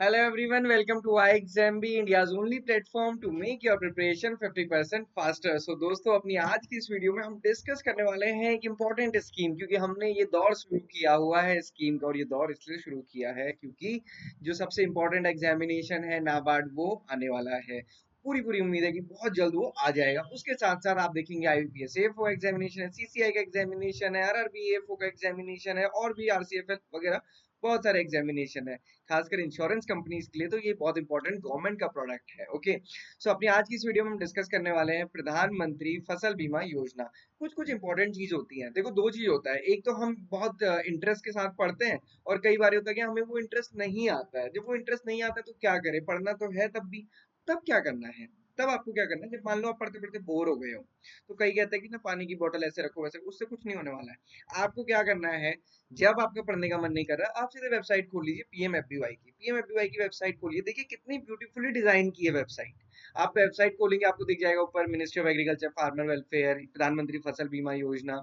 Hello everyone, welcome to iExamB, India's only platform to make your preparation 50% faster. So दोस्तों अपनी आज की इस वीडियो में हम डिस्कस करने वाले हैं एक इम्पोर्टेंट स्कीम, क्योंकि हमने ये दौर शुरू किया हुआ है स्कीम का, और ये दौर इसलिए शुरू किया है क्योंकि जो सबसे इम्पोर्टेंट एग्जामिनेशन है नाबार्ड वो आने वाला है। पूरी पूरी उम्मीद है कि बहुत जल्द वो आ जाएगा। उसके साथ साथ आप देखेंगे IBPS एएफओ एग्जामिनेशन है, CCI का एग्जामिनेशन है, RRB एएफओ का एग्जामिनेशन है, और भी RCFL वगैरह बहुत सारे एग्जामिनेशन है। खासकर इंश्योरेंस कंपनीज के लिए तो ये बहुत इंपॉर्टेंट गवर्नमेंट का प्रोडक्ट है। ओके, सो अपनी आज की इस वीडियो में हम डिस्कस करने वाले हैं प्रधानमंत्री फसल बीमा योजना। कुछ कुछ इंपॉर्टेंट चीज होती हैं। देखो, दो चीज होता है, एक तो हम बहुत इंटरेस्ट के साथ पढ़ते हैं, और कई बार होता है कि हमें वो इंटरेस्ट नहीं आता है। जब वो इंटरेस्ट नहीं आता है तो क्या करें, पढ़ना तो है तब भी। तब क्या करना है, तब आपको क्या करना है, जब मान लो आप पढ़ते पढ़ते बोर हो गए हो, तो कई कहते हैं कि ना पानी की बोतल ऐसे रखो वैसे, उससे कुछ नहीं होने वाला है। आपको क्या करना है, जब आपका पढ़ने का मन नहीं कर रहा, आप सीधे वेबसाइट खोल लीजिए पीएमएफबीवाई की वेबसाइट खोलिए। देखिए कितनी ब्यूटीफुली डिजाइन की है वेबसाइट। आप वेबसाइट खोलेंगे, आपको दिख जाएगा ऊपर ministry of agriculture farmer welfare, प्रधानमंत्री फसल बीमा योजना,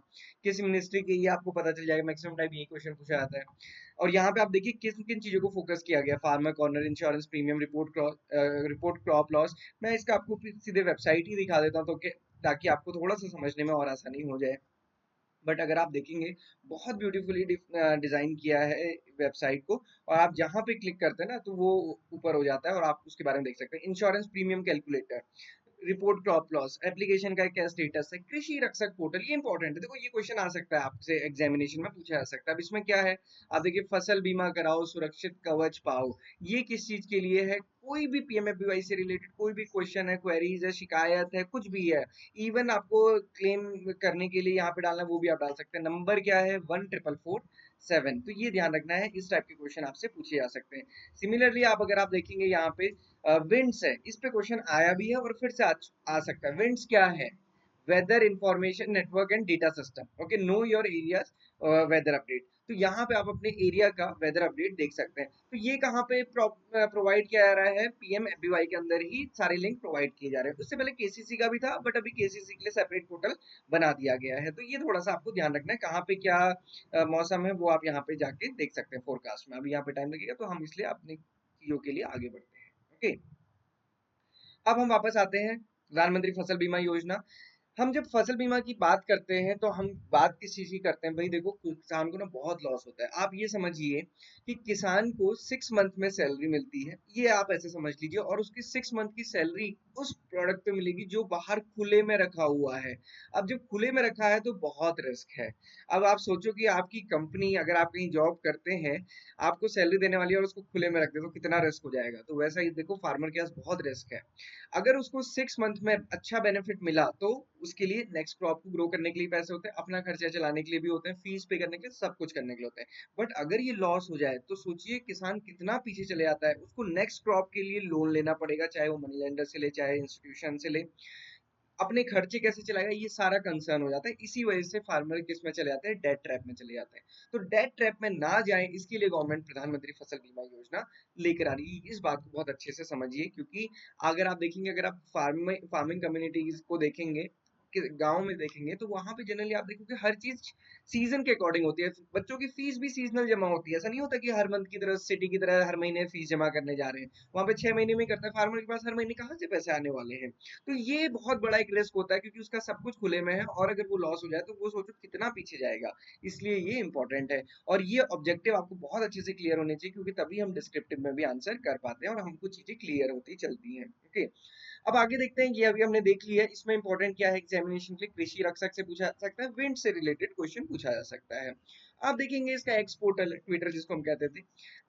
किस मिनिस्ट्री की, ये आपको पता चल जाएगा। मैक्सिमम टाइम यही क्वेश्चन पूछा जाता है। और यहाँ पे आप देखिए किन किन चीजों को फोकस किया गया, farmer corner, insurance premium, report crop loss. मैं इसका आपको सीधे वेबसाइट ही दिखा देता हूँ, तो ताकि आपको थोड़ा सा समझने में और आसानी हो जाए। बट अगर आप देखेंगे, बहुत ब्यूटीफुली डिजाइन किया है वेबसाइट को, और आप जहां पे क्लिक करते हैं ना तो वो ऊपर हो जाता है, और आप उसके बारे में देख सकते हैं। Insurance premium calculator, report crop loss, application का क्या स्टेटस है, कृषि रक्षक पोर्टल, ये इंपॉर्टेंट है। देखो ये क्वेश्चन आ सकता है आपसे एग्जामिनेशन में, पूछा जा सकता है। अब इसमें क्या है, आप देखिए फसल बीमा कराओ, सुरक्षित कवच पाओ। ये किस चीज के लिए है, कोई भी पीएमएफबीवाई से रिलेटेड कोई भी क्वेश्चन है, क्वेरीज है, शिकायत है, कुछ भी है, इवन आपको क्लेम करने के लिए यहाँ पे डालना है, वो भी आप डाल सकते हैं। नंबर क्या है, 14447। तो ये ध्यान रखना है, इस टाइप के क्वेश्चन आपसे पूछे जा सकते हैं। सिमिलरली अगर आप देखेंगे यहाँ पे विंड्स है, इस पे क्वेश्चन आया भी है और फिर से आ सकता है। विंड्स क्या है, weather information network and data system. Okay, know your areas weather update. तो यहाँ पे आप अपने एरिया का वेदर अपडेट देख सकते हैं। तो ये कहाँ पे प्रोवाइड किया जा रहा है, पीएमएफबीवाई के अंदर ही सारे लिंक प्रोवाइड किए जा रहे हैं। उससे पहले केसीसी का भी था, बट अभी केसीसी के लिए सेपरेट पोर्टल बना दिया गया है। तो ये थोड़ा सा आपको ध्यान रखना है, कहाँ पे क्या मौसम है वो आप यहाँ पे जाके देख सकते हैं फोरकास्ट में। अभी यहाँ पे टाइम लगेगा, तो हम इसलिए अपनी चीजों के लिए आगे बढ़ते हैं। ओके, अब हम वापस आते हैं प्रधानमंत्री फसल बीमा योजना। हम जब फसल बीमा की बात करते हैं तो हम बात किस चीज की करते हैं भाई। देखो, किसान को ना बहुत लॉस होता है। आप ये समझिए कि किसान को 6 मंथ में सैलरी मिलती है, ये आप ऐसे समझ लीजिए, और उसकी 6 मंथ की सैलरी उस प्रोडक्ट पे मिलेगी जो बाहर खुले में रखा हुआ है। अब जब खुले में रखा है तो बहुत रिस्क है। अब आप सोचो कि आपकी कंपनी, अगर आप कहीं जॉब करते हैं, आपको सैलरी देने वाली है और उसको खुले में रख दे, तो कितना रिस्क हो जाएगा। तो वैसा ही देखो, फार्मर के पास बहुत रिस्क है। अगर उसको 6 मंथ में अच्छा बेनिफिट मिला, तो उसके लिए नेक्स्ट क्रॉप को ग्रो करने के लिए पैसे होते हैं, अपना खर्चा चलाने के लिए भी होते हैं, फीस पे करने के लिए, सब कुछ करने के लिए होते हैं। बट अगर ये लॉस हो जाए तो सोचिए किसान कितना पीछे चले जाता है। उसको नेक्स्ट क्रॉप के लिए लोन लेना पड़ेगा, चाहे वो मनी लेंडर से ले, चाहे इंस्टीट्यूशन से ले। अपने खर्चे कैसे चलाएगा, ये सारा कंसर्न हो जाता है। इसी वजह से फार्मर किस में चले जाते हैं, डेट ट्रैप में चले जाते हैं। तो डेट ट्रैप में ना जाए, इसके लिए गवर्नमेंट प्रधानमंत्री फसल बीमा योजना लेकर आ रही है। इस बात को बहुत अच्छे से समझिए, क्योंकि अगर आप देखेंगे, अगर आप फार्मिंग कम्युनिटीज को देखेंगे, गांव में देखेंगे, तो वहां पे जनरली आप देखोगे हर चीज सीजन के अकॉर्डिंग होती है। बच्चों की फीस भी सीजनल जमा होती है। ऐसा नहीं होता कि हर मंथ की तरह सिटी की तरह हर महीने फीस जमा करने जा रहे हैं। वहां पे 6 महीने में करता है। फार्मर के पास हर महीने कहाँ से पैसे आने वाले हैं। तो ये बहुत बड़ा एक रिस्क होता है, क्योंकि उसका सब कुछ खुले में है, और अगर वो लॉस हो जाए तो वो सोचो कितना पीछे जाएगा। इसलिए ये इंपॉर्टेंट है, और ये ऑब्जेक्टिव आपको बहुत अच्छे से क्लियर होने चाहिए, क्योंकि तभी हम डिस्क्रिप्टिव में भी आंसर कर पाते हैं और हमको चीजें क्लियर होती चलती हैं। ओके, अब आगे देखते हैं। ये अभी हमने देख लिया है, इसमें इंपॉर्टेंट क्या है एग्जामिनेशन के लिए, कृषि रक्षक से पूछा जा सकता है, विंड से रिलेटेड क्वेश्चन पूछा जा सकता है। आप देखेंगे इसका एक्स पोर्टल, ट्विटर जिसको हम कहते थे,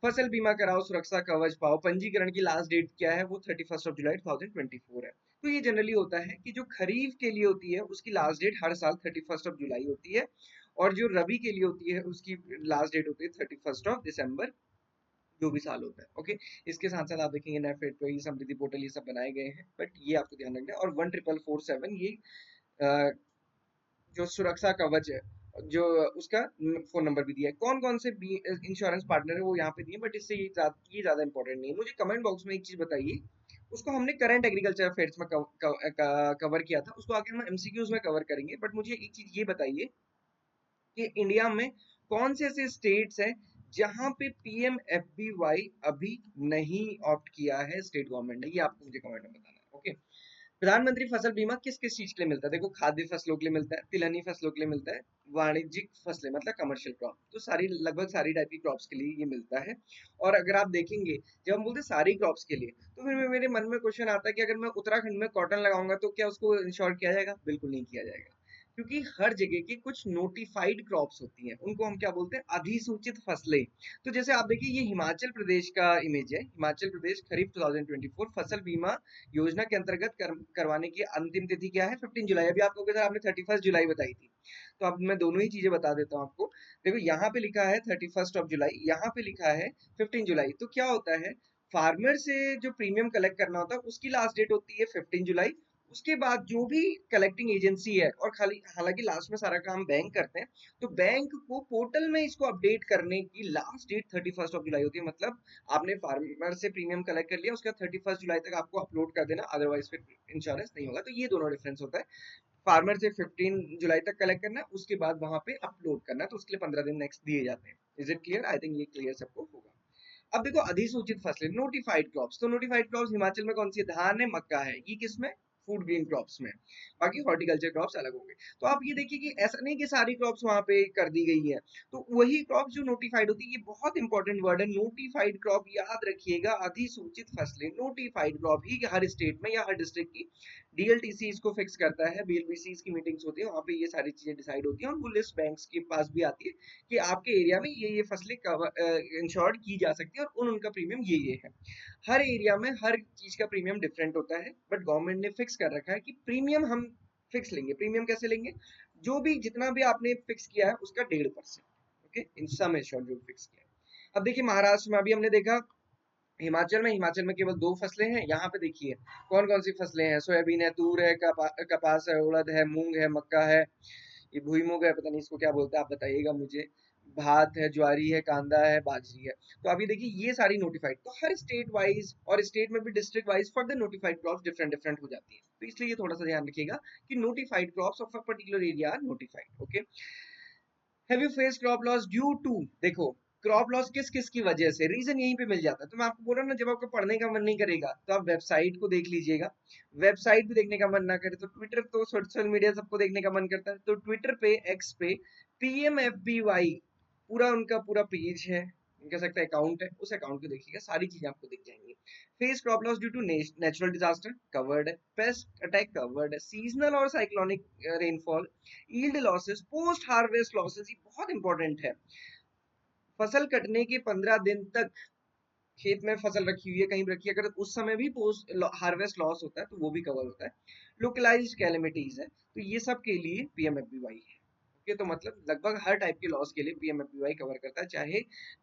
फसल बीमा कराओ, सुरक्षा कवच पाओ। पंजीकरण की लास्ट डेट क्या है, वो 31 जुलाई 2024 है। तो ये जनरली होता है कि जो खरीफ के लिए होती है उसकी लास्ट डेट हर साल 31 जुलाई होती है, और जो रबी के लिए होती है उसकी लास्ट डेट होती है 31 दिसंबर, जो भी साल होता है। ओके, इसके साथ साथ आप देखेंगे नेफेड पे ये समृद्धि पोर्टल ये सब बनाए गए हैं, बट ये आपको ध्यान रखना है। और 14447 ये अ, जो सुरक्षा कवच है, जो उसका फोन नंबर भी दिया है। कौन कौन से इंश्योरेंस पार्टनर है वो यहाँ पे दिए, बट इससे ये ज्यादा इंपॉर्टेंट नहीं है। मुझे कमेंट बॉक्स में एक चीज बताइए, उसको हमने करंट एग्रीकल्चर अफेयर्स में कवर किया था, उसको आगे हम एमसीक्यूज में कवर करेंगे। बट मुझे एक चीज ये बताइए कि इंडिया में कौन से ऐसे स्टेट्स हैं जहां पे पीएमएफबीवाई अभी नहीं ऑप्ट किया है स्टेट गवर्नमेंट ने, ये आपको मुझे कमेंट में बताना है। ओके, प्रधानमंत्री फसल बीमा किस किस चीज के लिए मिलता है? देखो, खाद्य फसलों के लिए मिलता है, तिलहनी फसलों के लिए मिलता है, वाणिज्यिक फसलें मतलब कमर्शियल क्रॉप, तो सारी लगभग सारी टाइप की क्रॉप्स के लिए ये मिलता है। और अगर आप देखेंगे, जब हम बोलते हैं सारी क्रॉप्स के लिए, तो फिर मेरे मन में क्वेश्चन आता है कि अगर मैं उत्तराखंड में कॉटन लगाऊंगा तो क्या उसको इंश्योर किया जाएगा? बिल्कुल नहीं किया जाएगा, क्योंकि हर जगह की कुछ नोटिफाइड क्रॉप्स होती हैं, उनको हम क्या बोलते हैं? अधिसूचित फसलें। तो जैसे आप देखिए, ये हिमाचल प्रदेश का इमेज है। हिमाचल प्रदेश खरीफ 2024 फसल बीमा योजना के अंतर्गत करवाने की अंतिम तिथि क्या है? 15 जुलाई। अभी आप लोगों के साथ आपने 31 जुलाई बताई थी, तो अब मैं दोनों ही चीजें बता देता हूँ आपको। देखो, यहाँ पे लिखा है 31 जुलाई, यहाँ पे लिखा है 15 जुलाई। तो क्या होता है, फार्मर से जो प्रीमियम कलेक्ट करना होता है उसकी लास्ट डेट होती है 15 जुलाई। उसके बाद जो भी कलेक्टिंग एजेंसी है, और खाली हालांकि लास्ट में सारा काम बैंक करते हैं, तो बैंक को पोर्टल में इसको अपडेट करने की लास्ट डेट 31 जुलाई होती है। मतलब आपने फार्मर से प्रीमियम कलेक्ट कर लिया, उसके बाद 31 जुलाई तक आपको अपलोड कर देना, अदरवाइज फिर इंश्योरेंस नहीं होगा। तो ये दोनों डिफरेंस होता है। फार्मर से 15 जुलाई तक कलेक्ट करना है, उसके बाद वहां पे अपलोड करना है, तो उसके लिए 15 दिन नेक्स्ट दिए जाते हैं। Is it clear? I think ये क्लियर सबको होगा। अब देखो, अधिसूचित फसलें, नोटिफाइड क्रॉप्स। तो नोटिफाइड क्रॉप्स हिमाचल में कौन सी है? धान है, मक्का है। ये किसमें? फूड ग्रीन क्रॉप्स में। बाकी हॉर्टिकल्चर क्रॉप्स अलग होंगे। तो आप ये देखिए कि ऐसा नहीं कि सारी क्रॉप्स वहां पे कर दी गई है, तो वही क्रॉप्स जो नोटिफाइड होती है, ये बहुत इंपॉर्टेंट वर्ड है, नोटिफाइड क्रॉप, याद रखिएगा। अधिसूचित फसलें, नोटिफाइड क्रॉप ही हर स्टेट में या हर डिस्ट्रिक्ट की डीएलटीसी इसको फिक्स करता है। बीएलबीसी की मीटिंग्स होती है, वहां पे ये सारी चीजें डिसाइड होती हैं, और वो लिस्ट बैंक्स के पास भी आती है कि आपके एरिया में ये फसलें इंश्योर्ड की जा सकती है, और उनका प्रीमियम ये है। हर एरिया में हर चीज का प्रीमियम डिफरेंट होता है, बट गवर्नमेंट ने फिक्स कर रखा है कि प्रीमियम हम फिक्स लेंगे। प्रीमियम कैसे लेंगे? जो भी जितना भी आपने फिक्स किया है उसका 1.5%। ओके, इन सम एश्योर्ड जो फिक्स किया है। अब देखिए, महाराष्ट्र में अभी हमने देखा, हिमाचल में केवल दो फसलें हैं। यहाँ पे देखिए कौन कौन सी फसलें हैं। सोयाबीन है, तूर है, कपास है, उड़द है, मूंग है, मक्का है, ये भुईमुग है, पता नहीं इसको क्या बोलते हैं, आप बताइएगा मुझे। भात है, ज्वारी है, कांदा है, बाजरी है। तो अभी देखिए, ये सारी नोटिफाइड, तो हर स्टेट वाइज और स्टेट में भी district wise further notified crops different different हो जाती है। तो इसलिए ये थोड़ा सा ध्यान रखिएगा कि notified crops of a particular area are notified. Okay, have you face crop loss due to? देखो, क्रॉप लॉस किस किस की वजह से, रीजन यहीं पे मिल जाता है। तो मैं आपको बोल रहा हूँ ना, जब आपको पढ़ने का मन नहीं करेगा तो आप वेबसाइट को देख लीजिएगा। वेबसाइट भी देखने का मन ना करे तो ट्विटर, तो सोशल मीडिया सबको देखने का मन करता है, तो ट्विटर पे, एक्स पे पीएमएफबीवाई पूरा उनका पूरा पेज है, कह सकते हैं अकाउंट है, उस अकाउंट को देखिएगा, सारी चीजें आपको दिख जाएंगी। Face crop loss due to natural disaster covered है, पेस्ट अटैक कवर्ड है, सीजनल और cyclonic rainfall, yield losses, post harvest losses, ये बहुत इंपॉर्टेंट है। फसल कटने के 15 दिन तक खेत में फसल रखी हुई है, कहीं रखी है, अगर उस समय भी पोस्ट हार्वेस्ट लॉस होता है तो वो भी कवर होता है। लोकलाइज्ड कैलेमिटीज है, तो ये सब के लिए पीएमएफबीवाई है। ओके, तो मतलब लगभग हर टाइप के लॉस के लिए पीएमएफबीवाई कवर करता है, चाहे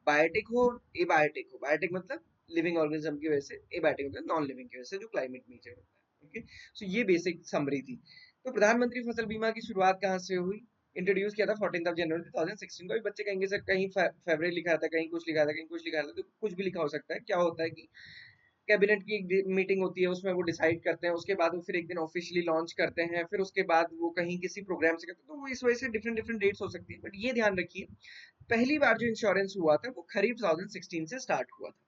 बायोटिक हो, एबायोटिक हो। बायोटिक मतलब लिविंग ऑर्गेनिज्म की वजह से, एबायोटिक मतलब नॉन लिविंग की वजह से, जो क्लाइमेट नेचर होता है। ओके, सो ये बेसिक समरी थी। तो प्रधानमंत्री फसल बीमा की शुरुआत कहाँ से हुई? इंट्रोड्यूस किया था 14 जनवरी 2016 को। बच्चे कहेंगे सर कहीं फरवरी लिखा था, कहीं कुछ लिखा था, कहीं कुछ लिखा था, तो कुछ भी लिखा हो सकता है। क्या होता है कि कैबिनेट की एक मीटिंग होती है, उसमें वो डिसाइड करते हैं, उसके बाद वो फिर एक दिन ऑफिशियली लॉन्च करते हैं, फिर उसके बाद वो कहीं किसी प्रोग्राम से करते हैं, तो वो इस वजह से डिफरेंट डिफरेंट डेट्स हो सकती है। बट ये ध्यान रखिए, पहली बार जो इंश्योरेंस हुआ था वो खरीफ 2016 से स्टार्ट हुआ था।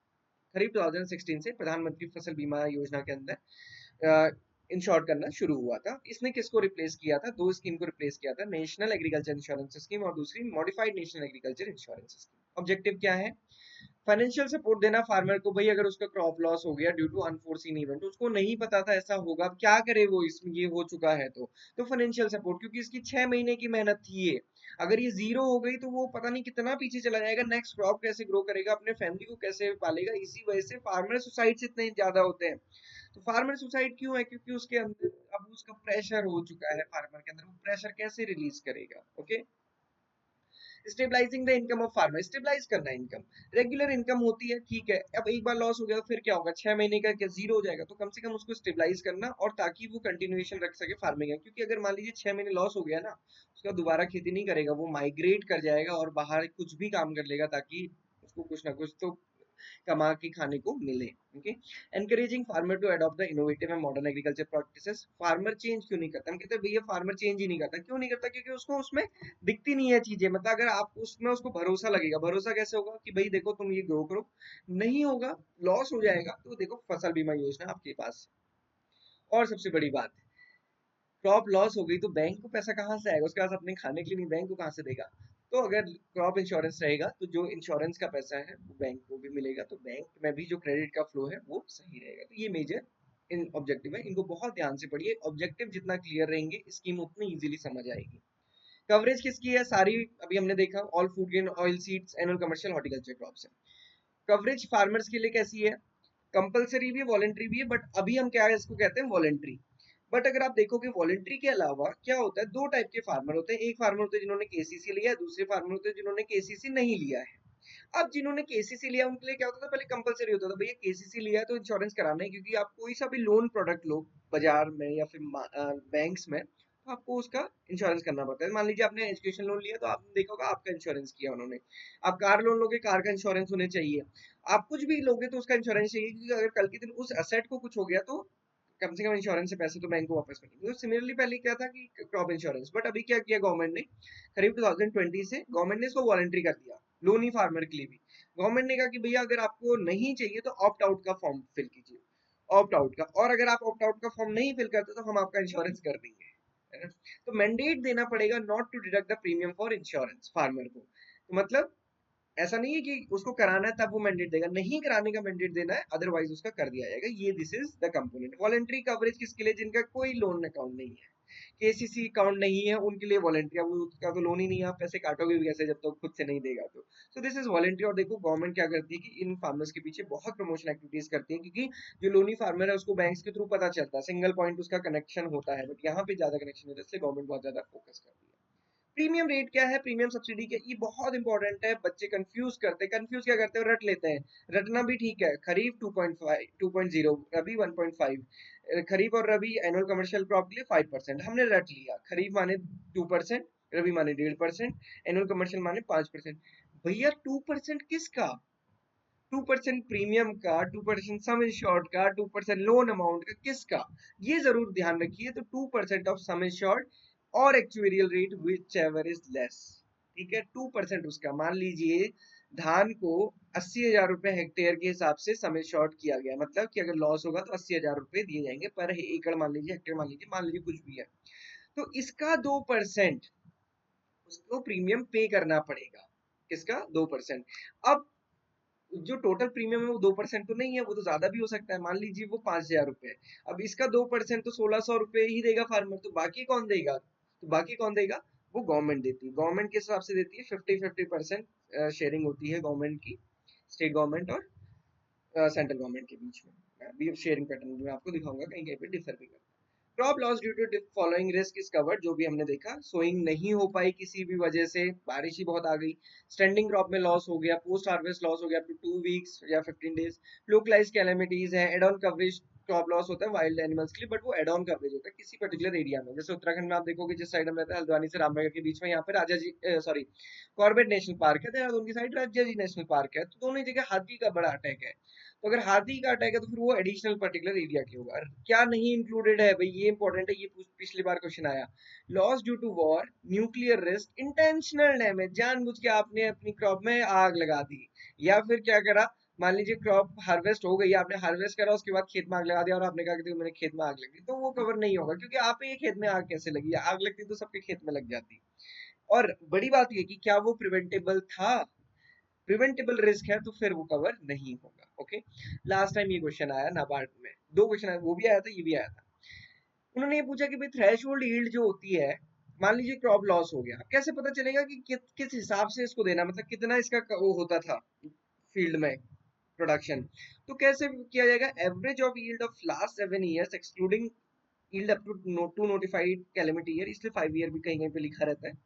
खरीफ 2016 से प्रधानमंत्री फसल बीमा योजना के अंदर इंश्योर करना शुरू हुआ था। इसने किसको रिप्लेस किया था? दो स्कीम को रिप्लेस किया था, नेशनल एग्रीकल्चर इंश्योरेंस स्कीम और दूसरी modified national agriculture insurance scheme. Objective क्या है? फाइनेंशियल सपोर्ट देना फार्मर को। भाई अगर उसका क्रॉप लॉस हो गया ड्यू टू अनफोर्सीन इवेंट, उसको नहीं पता था ऐसा होगा, अब क्या करे वो, इसमें ये हो चुका है, तो फाइनेंशियल सपोर्ट, क्योंकि इसकी 6 महीने की मेहनत थी ये। अगर ये जीरो हो गई तो वो पता नहीं कितना पीछे चला जाएगा, नेक्स्ट क्रॉप कैसे ग्रो करेगा, अपने फैमिली को कैसे पालेगा। इसी वजह से फार्मर सुसाइड इतने ज्यादा होते हैं। तो फार्मर सुसाइड क्यों है? क्योंकि उसके अंदर अब उसका प्रेशर हो चुका है, फार्मर के अंदर वो प्रेशर कैसे रिलीज करेगा। Okay, stabilising the income of farmer, stabilise करना इनकम। रेगुलर इनकम होती है, ठीक है, अब एक बार लॉस हो गया तो फिर क्या होगा? 6 महीने का क्या जीरो हो जाएगा? तो कम से कम उसको स्टेबलाइज करना, और ताकि वो कंटिन्यूएशन रख सके फार्मिंग है। क्योंकि अगर मान लीजिए 6 महीने लॉस हो गया ना, उसका दोबारा खेती नहीं करेगा, वो माइग्रेट कर जाएगा और बाहर कुछ भी काम कर लेगा, ताकि उसको कुछ ना कुछ तो कमा के खाने को मिले। Okay, encouraging farmer to adopt the innovative and modern agriculture practices. Farmer change क्यों नहीं करता? हम कहते हैं भैया फार्मर चेंज ही नहीं करता। क्यों नहीं करता? क्योंकि उसको उसमें दिखती नहीं है चीजें। मतलब अगर आप उसमें उसको भरोसा लगेगा, भरोसा कैसे होगा कि भाई देखो तुम ये ग्रो करो, नहीं होगा, लॉस हो जाएगा, तो देखो फसल बीमा योजना आपके पास। और सबसे बड़ी बात, क्रॉप लॉस हो गई तो बैंक को पैसा कहाँ से आएगा? उसके पास अपने खाने के लिए नहीं, बैंक को कहाँ से देगा? तो अगर क्रॉप इंश्योरेंस रहेगा तो जो इंश्योरेंस का पैसा है वो बैंक को भी मिलेगा, तो बैंक में भी जो क्रेडिट का फ्लो है वो सही रहेगा। तो ये मेजर इन ऑब्जेक्टिव है, इनको बहुत ध्यान से पढ़िए। ऑब्जेक्टिव जितना क्लियर रहेंगे स्कीम उतनी इजीली समझ आएगी। कवरेज किसकी है? सारी अभी हमने देखा, all food grain, oil seeds, annual commercial, horticulture crops है। कवरेज फार्मर्स के लिए कैसी है? कंपलसरी भी है, वॉलंटरी भी है, बट अभी हम क्या है इसको कहते हैं वॉलंटरी। बट अगर आप देखोगे वॉलंटरी के अलावा क्या होता है, दो टाइप के फार्मर होते हैं। एक फार्मर होते हैं जिन्होंने केसीसी लिया है, दूसरे फार्मर होते हैं जिन्होंने केसीसी नहीं लिया है। अब जिन्होंने केसीसी लिया उनके लिए क्या होता था, पहले कंपलसरी होता था भैया केसीसी लिया है तो इंश्योरेंस कराना है, क्योंकि आप कोई सा भी लोन प्रोडक्ट लो बाजार में या फिर बैंक्स में, तो आपको उसका इंश्योरेंस करना पड़ता है। मान लीजिए आपने एजुकेशन लोन लिया तो आपने देखा होगा आपका इंश्योरेंस किया उन्होंने। आप कार लोन लोगे, कार का इंश्योरेंस होने चाहिए। आप कुछ भी लोगे तो उसका इंश्योरेंस चाहिए, क्योंकि अगर कल के दिन उस एसेट को कुछ हो गया तो कम से कम इंश्योरेंस से पैसे तो बैंक को वापस मिलेंगे। तो सिमिलरली पहले क्या था कि क्रॉप इंश्योरेंस, बट अभी क्या किया गवर्नमेंट ने, करीब 2020 से गवर्नमेंट ने इसको वॉलंटरी कर दिया, लोन ही फार्मर के लिए भी। गवर्नमेंट ने कहा कि भैया अगर आपको नहीं चाहिए तो ऑप्ट आउट का फॉर्म फिल कीजिए, ऑप्ट आउट का। और अगर आप ऑप्ट आउट का फॉर्म नहीं फिल करते तो हम आपका इंश्योरेंस कर देंगे, है ना? तो मैंडेट देना पड़ेगा not to deduct the premium for insurance farmer को। तो मतलब ऐसा नहीं है कि उसको कराना है तब वो मैंडेट देगा, नहीं कराने का मैंडेट देना है, अदरवाइज उसका कर दिया जाएगा। ये this is the component. Voluntary coverage किसके लिए? जिनका कोई लोन अकाउंट नहीं है, केसीसी अकाउंट नहीं है, उनके लिए वॉलंटरी। अब उसका तो लोन ही नहीं है, आप पैसे काटोगे भी कैसे जब तक तो खुद से नहीं देगा? तो सो दिस इज वॉलंटरी। और देखो गवर्नमेंट क्या करती है कि इन फार्मर्स के पीछे बहुत प्रमोशन एक्टिविटीज करती है, क्योंकि जो लोनी फार्मर है उसको बैंक्स के थ्रू पता चलता है, सिंगल पॉइंट उसका कनेक्शन होता है, बट यहाँ पे ज्यादा कनेक्शन होता है, इसलिए गवर्नमेंट बहुत ज्यादा फोकस करती है। प्रीमियम रेट क्या है, प्रीमियम सब्सिडी क्या, ये बहुत इंपॉर्टेंट है। बच्चे कंफ्यूज करते हैं, कंफ्यूज क्या करते हैं, रट लेते हैं। रटना भी ठीक है, खरीफ 2.5 2.0, रबी 1.5, खरीफ और रबी एनुअल कमर्शियल क्रॉप के लिए 5%, हमने रट लिया। खरीफ माने 2%, रबी माने 1.5%, एनुअल कमर्शियल माने 5%। भैया 2% किसका? 2% प्रीमियम का, 2% सम इंश्योर्ड का, 2% लोन अमाउंट का, किसका? ये जरूर ध्यान रखिए। तो 2% ऑफ सम इंश्योर्ड और एक्चुएरियल rate which ever is less, ठीक है? 2% उसका। मान लीजिए धान को 80,000 रुपए हेक्टेयर के हिसाब से सम इंश्योर्ड किया गया, मतलब कि अगर लॉस होगा तो 80,000 रुपए दिए जाएंगे पर एकड़, मान लीजिए हेक्टेयर, मान लीजिए कुछ भी है। तो इसका 2% उसको प्रीमियम पे करना पड़ेगा। किसका? 2%। अब जो टोटल प्रीमियम है वो 2% तो नहीं है, वो तो ज्यादा भी हो सकता है। मान लीजिए वो 5,000 रुपए, अब इसका 2% तो 1,600 रुपए ही देगा फार्मर, तो बाकी कौन देगा? तो बाकी कौन देगा? वो गवर्नमेंट देती है। गवर्नमेंट किस हिसाब से देती है? 50-50% शेयरिंग होती है गवर्नमेंट की, स्टेट गवर्नमेंट और सेंट्रल गवर्नमेंट के बीच में। मैं अभी शेयरिंग पैटर्न मैं आपको दिखाऊंगा, कहीं कहीं पे डिफर भी करता है। Crop loss due to following risk is covered, जो भी हमने देखा। सोइंग नहीं हो पाई किसी भी वजह से, बारिश ही बहुत आ गई। स्टैंडिंग क्रॉप में लॉस हो गया, पोस्ट हार्वेस्ट लॉस हो गया अप टू 2 वीक्स या 15 डेज। लोकलाइज कैलेमिटीज है, add on coverage. Crop loss होता है वाइल्ड एनिमल्स के लिए, बट वो एड ऑन कवरेज होता है किसी पर्टिकुलर एरिया में। जैसे उत्तराखंड में आप देखोगे जिस साइड में रहता है, हल्द्वानी से रामनगर के बीच में, यहाँ पे राजा जी सॉरी कॉर्बेट नेशनल पार्क है, देहरादून की साइड राजा जी नेशनल पार्क है, तो दोनों जगह हाथी का बड़ा अटैक है। तो अगर हाथी का अटैक है तो फिर वो एडिशनल पर्टिकुलर एरिया की होगा। क्या नहीं इंक्लूडेड है भाई, ये इंपॉर्टेंट है, ये पिछली बार क्वेश्चन आया। Loss due to war, nuclear risk, intentional damage, जानबूझ के आपने अपनी क्रॉप में आग लगा दी, या फिर क्या करा, मान लीजिए क्रॉप हार्वेस्ट हो गई, आपने हार्वेस्ट करा, उसके बाद खेत में आग लगा दिया और आपने कहा कि मेरे खेत में आग लगी, तो वो कवर नहीं होगा, क्योंकि आप ही खेत में आग कैसे लगी? आग लगती तो सबके खेत में लग जाती। और बड़ी बात ये कि क्या वो प्रिवेंटेबल था? प्रिवेंटेबल रिस्क है तो फिर वो कवर नहीं होगा। ओके, लास्ट टाइम ये क्वेश्चन आया नाबार्ड में, दो क्वेश्चन आया, वो भी आया था, ये भी आया था। उन्होंने ये पूछा कि भाई थ्रेशोल्ड यील्ड जो होती है, मान लीजिए क्रॉप लॉस हो गया, कैसे पता चलेगा कि किस हिसाब से इसको देना, मतलब कितना इसका वो होता था फील्ड में प्रोडक्शन? तो कैसे किया जाएगा? Average of yield of last 7 years excluding yield up to notified calamity year, इसलिए 5 ईयर भी कहीं कहीं पे लिखा रहता है।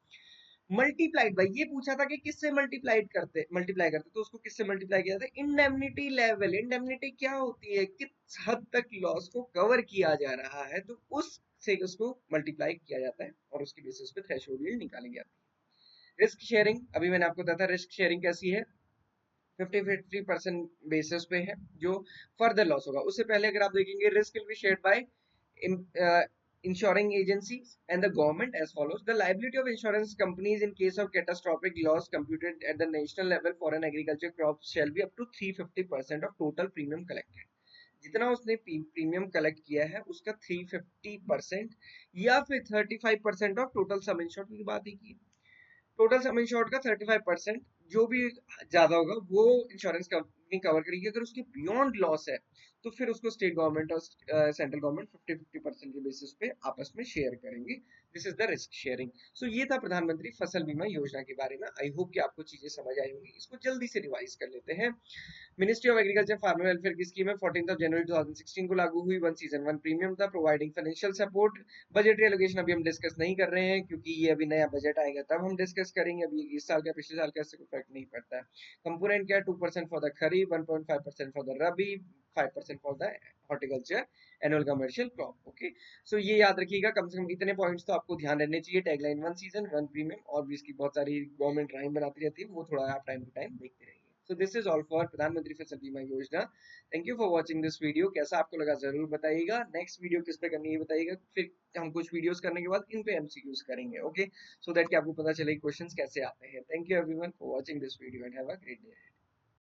मल्टीप्लाइड, भाई ये पूछा था कि किससे मल्टीप्लाई करते तो उसको किससे मल्टीप्लाई किया जाता है? Indemnity level. इंडेमनिटी क्या होती है? किस हद तक लॉस को कवर किया जा रहा है, तो उस से उसको मल्टीप्लाई किया जाता है और उसके बेसिस पे थ्रेशोल्ड यील्ड निकाली जाती है। रिस्क शेयरिंग, अभी मैंने आपको बताया था रिस्क शेयरिंग कैसी है। 50-50% बेसिस पे है जो फर्दर लॉस होगा। उससे पहले अगर आप देखेंगे risk will be shared by insuring agencies and the government as follows. The liability of insurance companies in case of catastrophic loss computed at the national level for an agriculture crop shall be up to 350% of total premium collected. जितना उसने premium collect किया है उसका 350% या फिर 35% of total sum insured की बात ही की। टोटल सम इंश्योर्ड का 35% जो भी ज्यादा होगा वो इंश्योरेंस कंपनी कवर करेगी। अगर उसके बियॉन्ड लॉस है तो फिर उसको स्टेट गवर्नमेंट और सेंट्रल गवर्नमेंट 50-50% के बेसिस पे आपस में शेयर करेंगे। This is the risk sharing. So ये था प्रधानमंत्री फसल बीमा योजना के बारे में। आई होप कि आपको चीजें समझ आई होंगी। इसको जल्दी से रिवाइज कर लेते हैं। Ministry of agriculture farmer welfare की स्कीम है 14 जनवरी 2016 को लागू हुई। वन सीजन वन प्रीमियम था providing financial support. Budget allocation अभी हम डिस्कस नहीं कर रहे हैं क्योंकि ये अभी नया बजट आएगा तब हम डिस्कस करेंगे। अभी इस साल का पिछले साल का इससे कोई फर्क नहीं पड़ता है। कंपोनेंट क्या है 2% for the kharif, 1.5% for the rabi, 5% for the horticulture annual commercial crop. Okay, so ये याद रखिएगा। कम से कम इतने पॉइंट्स तो आपको ध्यान रहने चाहिए। Tagline one season one premium और भी इसकी बहुत सारी गवर्नमेंट राइम बनाती रहती है, वो थोड़ा आप टाइम टू टाइम देखते रहिए। So this is all for प्रधानमंत्री फसल बीमा योजना। Thank you for watching this video. कैसा आपको लगा जरूर बताइएगा। नेक्स्ट वीडियो किस पे करनी है बताइएगा, फिर हम कुछ वीडियोस करने के बाद इन पे एमसीक्यूज करेंगे। ओके, सो दैट कि आपको पता चले क्वेश्चंस कैसे आते हैं। Thank you everyone for watching this video and have a great day.